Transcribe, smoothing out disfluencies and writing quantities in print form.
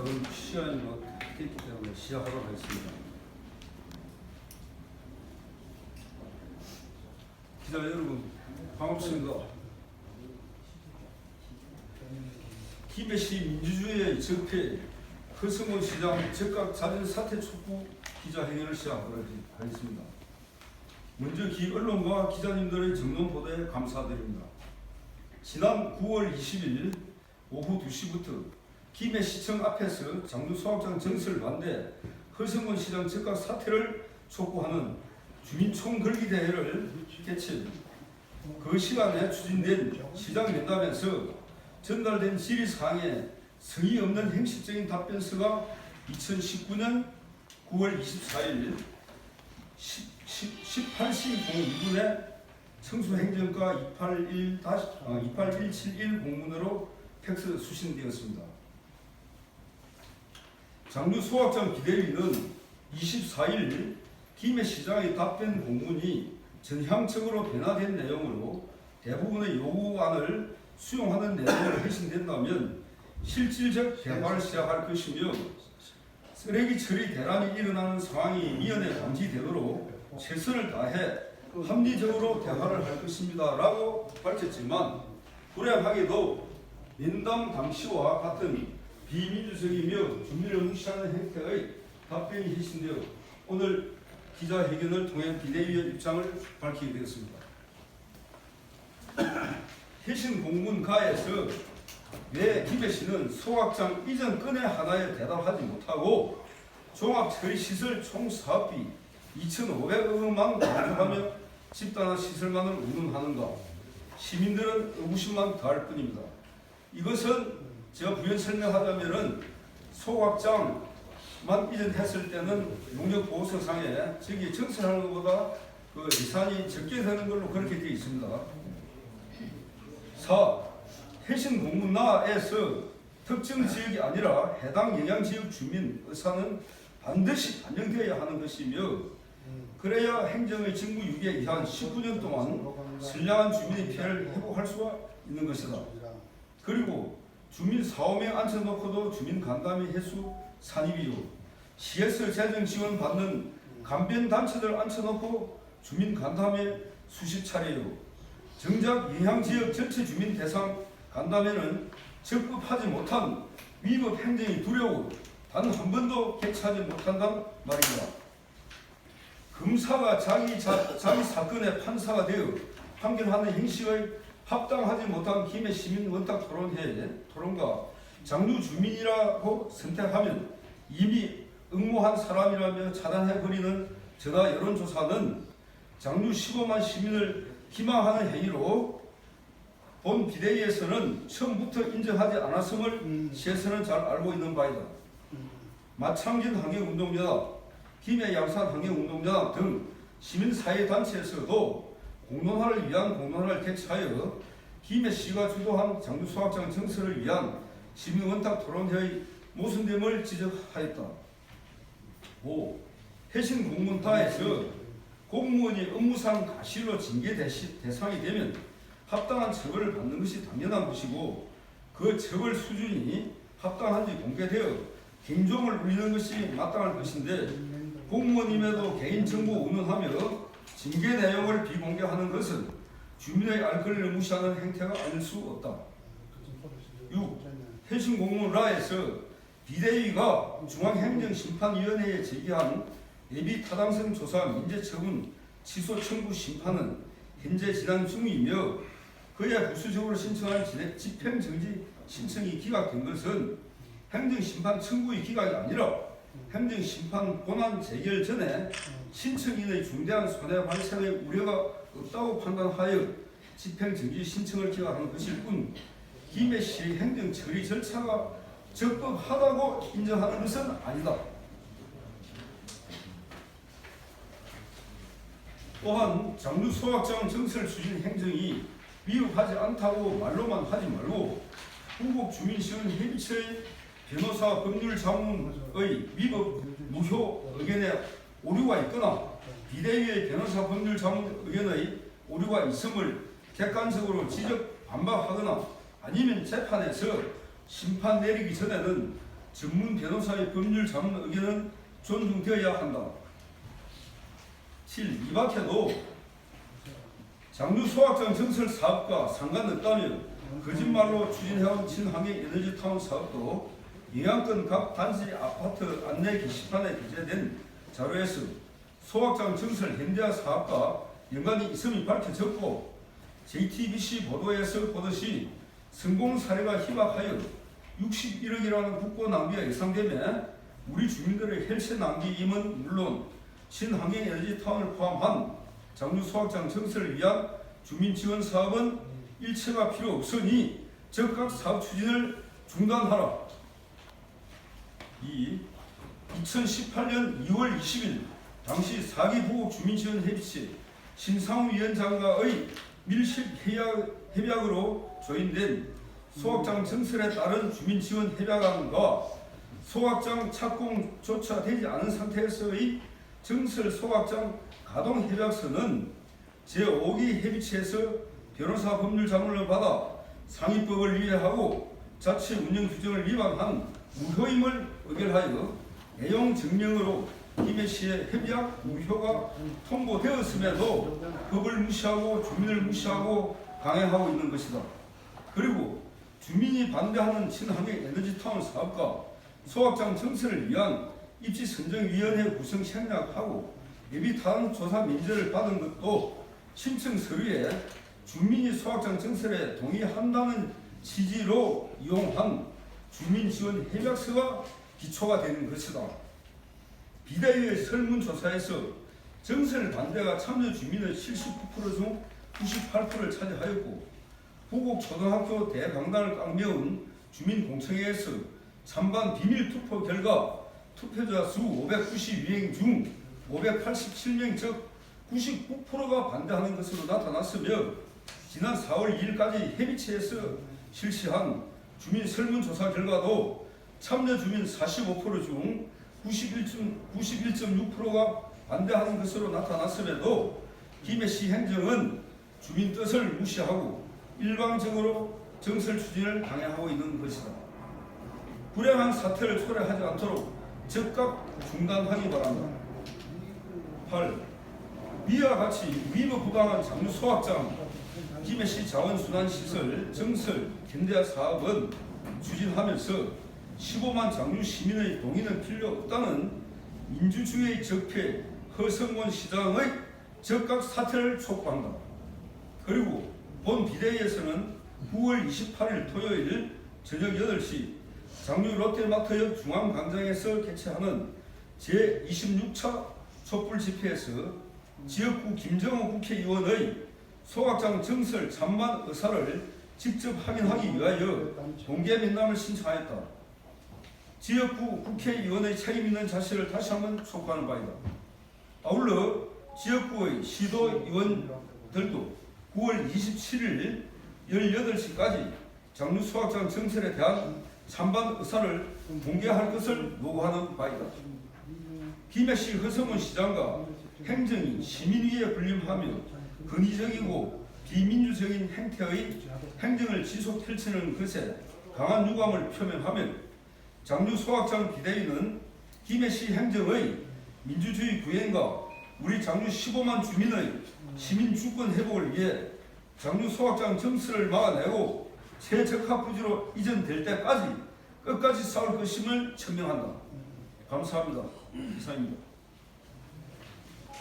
그럼 시간이 됐기 때문에 시작하도록 하겠습니다. 기자 여러분 반갑습니다. 김해시 민주주의의 적폐 허성원 시장 즉각 자진 사퇴 촉구 기자회견을 시작하도록 하겠습니다. 먼저 언론과 기자님들의 정론 보도에 감사드립니다. 지난 9월 20일 오후 2시부터 김해시청 앞에서 장류소각장 정설 반대 허성원 시장 즉각 사퇴를 촉구하는 주민총궐기대회를 개최. 그 시간에 추진된 시장 면담에서 전달된 질의사항에 성의 없는 형식적인 답변서가 2019년 9월 24일 18시 02분에 청수행정과 28171 공문으로 팩스 수신되었습니다. 장류소각장 비대위는 24일 김해시장의 답변 공문이 전향적으로 변화된 내용으로 대부분의 요구안을 수용하는 내용으로 해신된다면 실질적 대화를 시작할 것이며 쓰레기 처리 대란이 일어나는 상황이 미연에 감지되도록 최선을 다해 합리적으로 대화를 할 것입니다 라고 밝혔지만 불행하게도 면담 당시와 같은 비민주적이며 주민을 무시하는 형태의 답변이 해신되어 오늘 기자회견을 통해 비대위의 입장을 밝히게 되었습니다. 해신 공문가에서 왜 김해시는 소각장 이전 건의 하나에 대답하지 못하고 종합처리시설 총사업비 2,500억 원만 발표하며 집단화 시설만을 운운하는가? 시민들은 의구심만 더할 뿐입니다. 이것은 제가 부연 설명하자면은 소각장만 이전했을 때는 용역보호서상에 저기 정설하는 것보다 그 예산이 적게 되는 걸로 그렇게 되어 있습니다. 4. 해신 공문나에서 특정 지역이 아니라 해당 영향지역 주민 의사는 반드시 반영되어야 하는 것이며 그래야 행정의 직무 유기에 의한 19년 동안 선량한 주민의 피해를 회복할 수가 있는 것이다. 그리고 주민 4~5명 앉혀놓고도 주민 간담회 횟수 산입이요. 시에서 재정 지원 받는 간변단체들 앉혀놓고 주민 간담회 수십 차례요. 정작 영향지역 전체 주민 대상 간담회는 적법하지 못한 위법 행정이 두려워 단 한 번도 개최하지 못한단 말입니다. 검사가 자기 사건의 판사가 되어 판결하는 형식의 합당하지 못한 김해 시민 원탁 토론과 장류 주민이라고 선택하면 이미 응모한 사람이라며 차단해버리는 전화 여론조사는 장류 15만 시민을 기망하는 행위로 본 비대위에서는 처음부터 인정하지 않았음을 시에서는 잘 알고 있는 바이다. 마창진 환경운동연합, 김해 양산 환경운동연합 등 시민사회단체에서도 공론화를 위한 공론화를 개최하여 김해시가 주도한 장류소각장 정설을 위한 시민원탁 토론회의 모순됨을 지적하였다. 5. 해신 공문타에서 공무원이 업무상 과실로 징계 대상이 되면 합당한 처벌을 받는 것이 당연한 것이고 그 처벌 수준이 합당한지 공개되어 경종을 울리는 것이 마땅할 것인데 공무원임에도 개인정보 운운하며 징계 내용을 비공개하는 것은 주민의 알 권리를 무시하는 행태가 아닐 수 없다. 6. 해신공문라에서 비대위가 중앙행정심판위원회에 제기한 예비 타당성 조사 민재처분 취소 청구 심판은 현재 진행 중이며 그에 부수적으로 신청한 집행정지 신청이 기각된 것은 행정심판 청구의 기각이 아니라 행정심판 본안 재결 전에 신청인의 중대한 손해 발생의 우려가 없다고 판단하여 집행정지 신청을 기각한 것일 뿐 김해시 행정처리 절차가 적법하다고 인정하는 것은 아니다. 또한 장류소각장 정설 추진 행정이 위법하지 않다고 말로만 하지 말고 후국 주민시은 협의체의 변호사 법률 자문의 위법 무효 의견에 오류가 있거나 비대위의 변호사 법률 자문 의견의 오류가 있음을 객관적으로 지적 반박하거나 아니면 재판에서 심판 내리기 전에는 전문 변호사의 법률 자문 의견은 존중되어야 한다. 7. 이 밖에도 장류 소각장 증설 사업과 상관없다며 거짓말로 추진해온 친환경 에너지타운 사업도 영향권 각 단지 아파트 안내 게시판에 게재된 자료에서 소각장 증설 현대화 사업과 연관이 있음이 밝혀졌고, JTBC 보도에서 보듯이 성공 사례가 희박하여 61억이라는 국고 낭비가 예상되며 우리 주민들의 헬스 낭비임은 물론 친환경 에너지타운을 포함한 장류 소각장 증설을 위한 주민 지원 사업은 일체가 필요 없으니 즉각 사업 추진을 중단하라. 2. 2018년 2월 20일 당시 4기 부곡 주민지원협의체 신상우 위원장과의 밀실 협약으로 조인된 소각장 증설에 따른 주민지원 협약안과 소각장 착공조차 되지 않은 상태에서의 증설 소각장 가동 협약서는 제5기 협의체에서 변호사 법률 자문을 받아 상위법을 위배하고 자체 운영 규정을 위반한 무효임을 의결하여 내용 증명으로 김해시의 협약 무효가 통보되었음에도 법을 무시하고 주민을 무시하고 강행하고 있는 것이다. 그리고 주민이 반대하는 친환경 에너지타운 사업과 소각장 증설을 위한 입지선정위원회 구성 생략하고 예비타운 조사 민재를 받은 것도 신청 서류에 주민이 소각장 증설에 동의한다는 취지로 이용한 주민지원 협약서가 기초가 되는 것이다. 비대위의 설문조사에서 증설 반대가 참여 주민의 79% 중 98%를 차지하였고, 부곡 초등학교 대강당을 깡매운 주민공청회에서 찬반 비밀 투표 결과 투표자 수 592명 중 587명 즉 99%가 반대하는 것으로 나타났으며, 지난 4월 2일까지 협의체에서 실시한 주민 설문조사 결과도 참여 주민 45% 중 91.6%가 반대하는 것으로 나타났음에도 김해시 행정은 주민 뜻을 무시하고 일방적으로 증설 추진을 강행하고 있는 것이다. 불행한 사태를 초래하지 않도록 즉각 중단하기 바란다. 8. 위와 같이 위법 부당한 장류 소각장 김해시 자원순환시설 증설 현대화 사업은 추진하면서 15만 장류 시민의 동의는 필요 없다는 민주주의의 적폐 허성원 시장의 즉각 사퇴를 촉구한다. 그리고 본 비대위에서는 9월 28일 토요일 저녁 8시 장류 롯데마트역 중앙광장에서 개최하는 제26차 촛불 집회에서 지역구 김정호 국회의원의 소각장 증설 찬반 의사를 직접 확인하기 위하여 공개 면담을 신청하였다. 지역구 국회의원의 책임있는 자세를 다시 한번 촉구하는 바이다. 아울러 지역구의 시도의원들도 9월 27일 18시까지 장류 소각장 증설에 대한 찬반 의사를 공개할 것을 요구하는 바이다. 김해시 허성원 시장과 행정이 시민위에 군림하며 권위적이고 비민주적인 행태의 행정을 지속 펼치는 것에 강한 유감을 표명하며, 장류 소각장 비대위는 김해시 행정의 민주주의 구현과 우리 장류 15만 주민의 시민 주권 회복을 위해 장류 소각장 증설을 막아내고 최적합부지로 이전될 때까지 끝까지 싸울 것임을 천명한다. 감사합니다. 이상입니다.